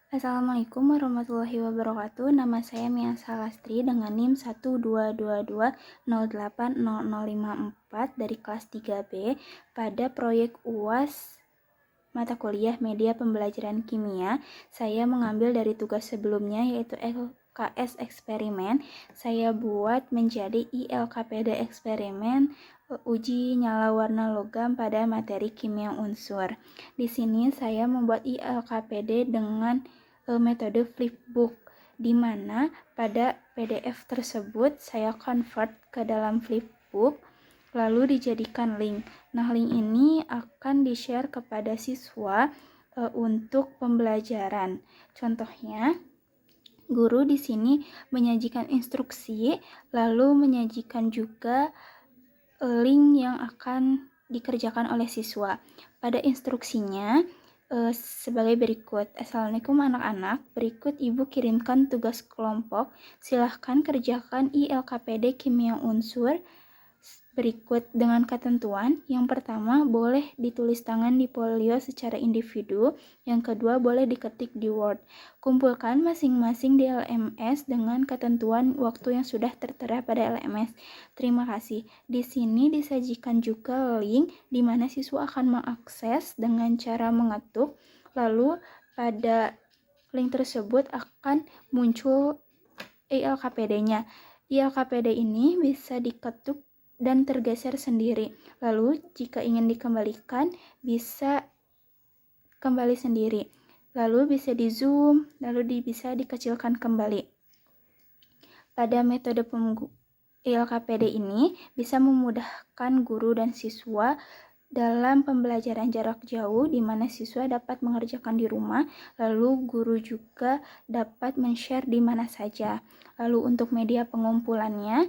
Assalamualaikum warahmatullahi wabarakatuh. Nama saya Mia Salastri dengan NIM 12220800054 dari kelas 3B pada proyek UAS mata kuliah Media Pembelajaran Kimia. Saya mengambil dari tugas sebelumnya yaitu LKS eksperimen. Saya buat menjadi ILKPD eksperimen uji nyala warna logam pada materi kimia unsur. Di sini saya membuat ILKPD dengan metode flipbook, di mana pada PDF tersebut saya convert ke dalam flipbook lalu dijadikan link. Nah, link ini akan di-share kepada siswa untuk pembelajaran. Contohnya, guru di sini menyajikan instruksi, lalu menyajikan juga link yang akan dikerjakan oleh siswa. Pada instruksinya sebagai berikut. Assalamualaikum anak-anak, berikut Ibu kirimkan tugas kelompok. Silahkan kerjakan ILKPD kimia unsur berikut dengan ketentuan. Yang pertama, boleh ditulis tangan di folio secara individu. Yang kedua, boleh diketik di Word. Kumpulkan masing-masing di LMS dengan ketentuan waktu yang sudah tertera pada LMS. Terima kasih. Di sini disajikan juga link di mana siswa akan mengakses dengan cara mengetuk. Lalu pada link tersebut akan muncul ILKPD-nya. ILKPD ini bisa diketuk dan tergeser sendiri. Lalu jika ingin dikembalikan bisa kembali sendiri. Lalu bisa di zoom, lalu bisa dikecilkan kembali. Pada metode ILKPD ini bisa memudahkan guru dan siswa dalam pembelajaran jarak jauh, di mana siswa dapat mengerjakan di rumah, lalu guru juga dapat men-share di mana saja. Lalu untuk media pengumpulannya,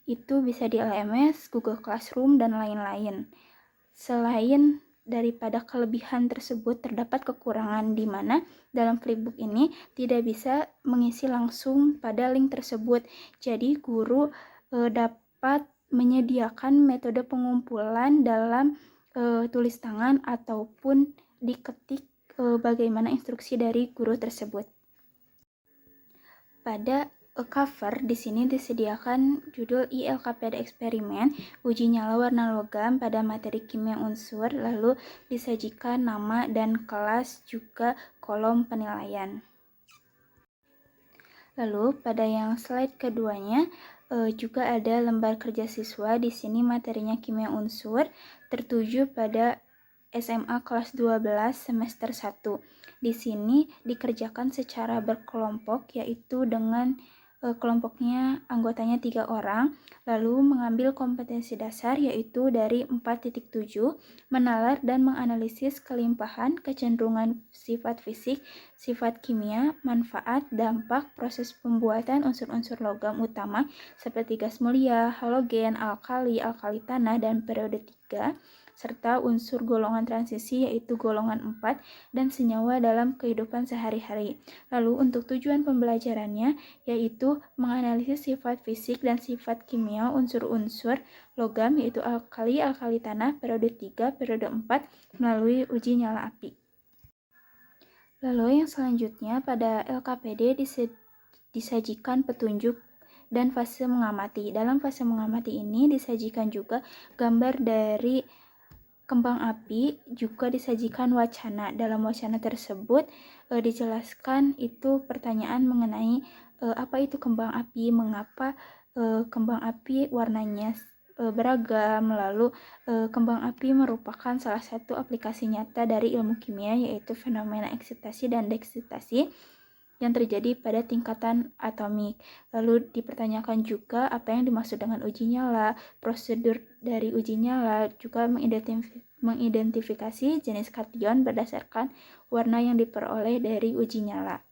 itu bisa di LMS, Google Classroom, dan lain-lain. Selain daripada kelebihan tersebut, terdapat kekurangan di mana dalam flipbook ini tidak bisa mengisi langsung pada link tersebut. Jadi guru dapat menyediakan metode pengumpulan dalam tulis tangan ataupun diketik bagaimana instruksi dari guru tersebut. Pada cover di sini disediakan judul ILKPD eksperimen uji nyala warna logam pada materi kimia unsur, lalu disajikan nama dan kelas juga kolom penilaian. Lalu pada yang slide keduanya juga ada lembar kerja siswa. Di sini materinya kimia unsur tertuju pada SMA kelas 12 semester 1. Di sini dikerjakan secara berkelompok, yaitu dengan kelompoknya anggotanya 3 orang, lalu mengambil kompetensi dasar yaitu dari 4.7, menalar dan menganalisis kelimpahan, kecenderungan sifat fisik, sifat kimia, manfaat, dampak, proses pembuatan unsur-unsur logam utama seperti gas mulia, halogen, alkali tanah, dan periode 3, serta unsur golongan transisi yaitu golongan 4 dan senyawa dalam kehidupan sehari-hari. Lalu untuk tujuan pembelajarannya yaitu menganalisis sifat fisik dan sifat kimia unsur-unsur logam yaitu alkali tanah periode 3, periode 4 melalui uji nyala api. Lalu yang selanjutnya pada LKPD disajikan petunjuk dan fase mengamati. Dalam fase mengamati ini disajikan juga gambar dari kembang api, juga disajikan wacana. Dalam wacana tersebut dijelaskan itu pertanyaan mengenai apa itu kembang api, mengapa kembang api warnanya beragam, lalu kembang api merupakan salah satu aplikasi nyata dari ilmu kimia yaitu fenomena eksitasi dan deksitasi yang terjadi pada tingkatan atomik. Lalu dipertanyakan juga apa yang dimaksud dengan uji nyala, prosedur dari uji nyala, juga mengidentifikasi jenis kation berdasarkan warna yang diperoleh dari uji nyala.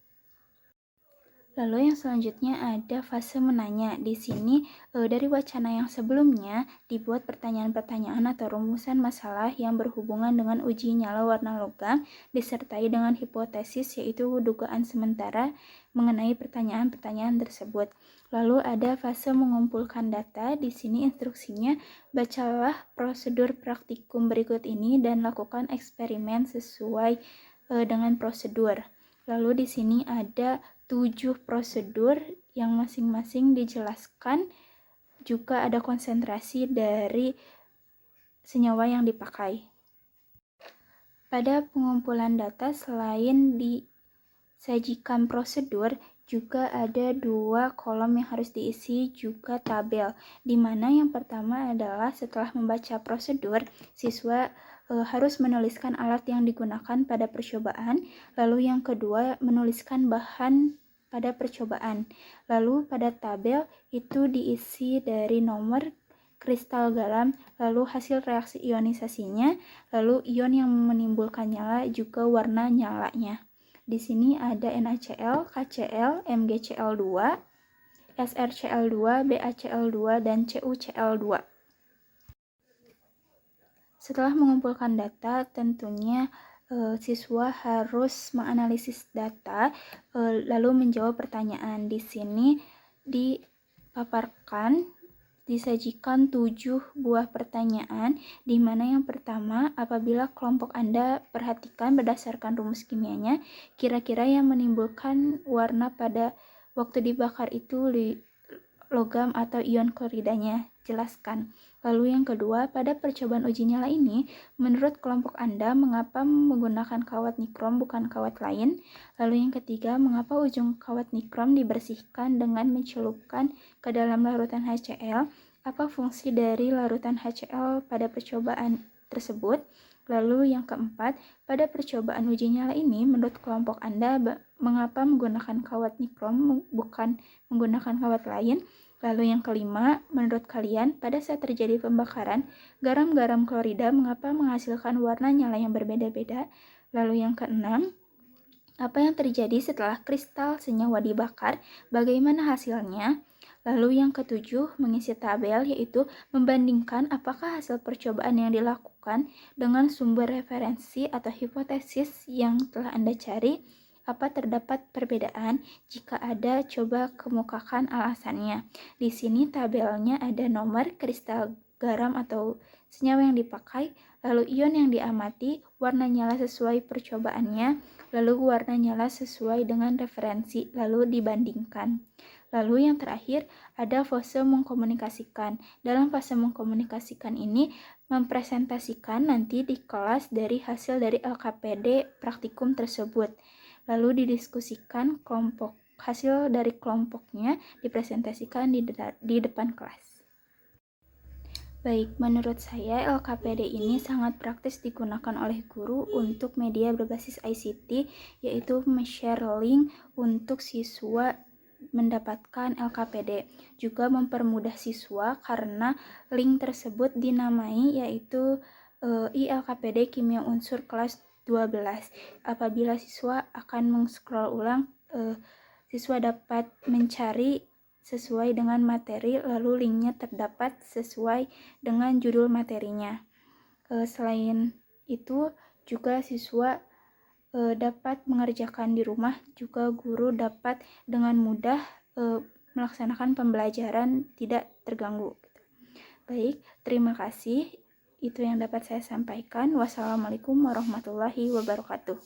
Lalu yang selanjutnya ada fase menanya. Di sini dari wacana yang sebelumnya dibuat pertanyaan-pertanyaan atau rumusan masalah yang berhubungan dengan uji nyala warna logam disertai dengan hipotesis yaitu dugaan sementara mengenai pertanyaan-pertanyaan tersebut. Lalu ada fase mengumpulkan data. Di sini instruksinya bacalah prosedur praktikum berikut ini dan lakukan eksperimen sesuai dengan prosedur. Lalu di sini ada 7 prosedur yang masing-masing dijelaskan, juga ada konsentrasi dari senyawa yang dipakai. Pada pengumpulan data, selain disajikan prosedur, juga ada 2 kolom yang harus diisi, juga tabel, di mana yang pertama adalah setelah membaca prosedur, siswa harus menuliskan alat yang digunakan pada percobaan, lalu yang kedua menuliskan bahan pada percobaan. Lalu pada tabel itu diisi dari nomor kristal garam, lalu hasil reaksi ionisasinya, lalu ion yang menimbulkan nyala, juga warna nyalanya. Di sini ada NaCl, KCl, MgCl2, SrCl2, BaCl2, dan CuCl2. Setelah mengumpulkan data, tentunya siswa harus menganalisis data, lalu menjawab pertanyaan. Di sini disajikan 7 buah pertanyaan, di mana yang pertama, apabila kelompok Anda perhatikan berdasarkan rumus kimianya, kira-kira yang menimbulkan warna pada waktu dibakar itu logam atau ion kloridanya, jelaskan. Lalu yang kedua, pada percobaan uji nyala ini, menurut kelompok Anda, mengapa menggunakan kawat nikrom bukan kawat lain? Lalu yang ketiga, mengapa ujung kawat nikrom dibersihkan dengan mencelupkan ke dalam larutan HCl? Apa fungsi dari larutan HCl pada percobaan tersebut? Lalu yang keempat, pada percobaan uji nyala ini, menurut kelompok Anda, mengapa menggunakan kawat nikrom bukan menggunakan kawat lain? Lalu yang kelima, menurut kalian, pada saat terjadi pembakaran, garam-garam klorida mengapa menghasilkan warna nyala yang berbeda-beda? Lalu yang keenam, apa yang terjadi setelah kristal senyawa dibakar? Bagaimana hasilnya? Lalu yang ketujuh, mengisi tabel, yaitu membandingkan apakah hasil percobaan yang dilakukan dengan sumber referensi atau hipotesis yang telah Anda cari. Apa terdapat perbedaan? Jika ada, coba kemukakan alasannya. Di sini tabelnya ada nomor kristal garam atau senyawa yang dipakai, lalu ion yang diamati, warna nyala sesuai percobaannya, lalu warna nyala sesuai dengan referensi, lalu dibandingkan. Lalu yang terakhir, ada fase mengkomunikasikan. Dalam fase mengkomunikasikan ini, mempresentasikan nanti di kelas dari hasil dari LKPD praktikum tersebut. Lalu didiskusikan hasil dari kelompoknya dipresentasikan di depan kelas. Baik, menurut saya LKPD ini sangat praktis digunakan oleh guru untuk media berbasis ICT, yaitu share link untuk siswa mendapatkan LKPD. Juga mempermudah siswa karena link tersebut dinamai yaitu ILKPD Kimia Unsur kelas 12. Apabila siswa akan meng-scroll ulang, siswa dapat mencari sesuai dengan materi, lalu linknya terdapat sesuai dengan judul materinya. Selain itu, juga siswa dapat mengerjakan di rumah, juga guru dapat dengan mudah melaksanakan pembelajaran tidak terganggu. Baik, terima kasih. Itu yang dapat saya sampaikan. Wassalamualaikum warahmatullahi wabarakatuh.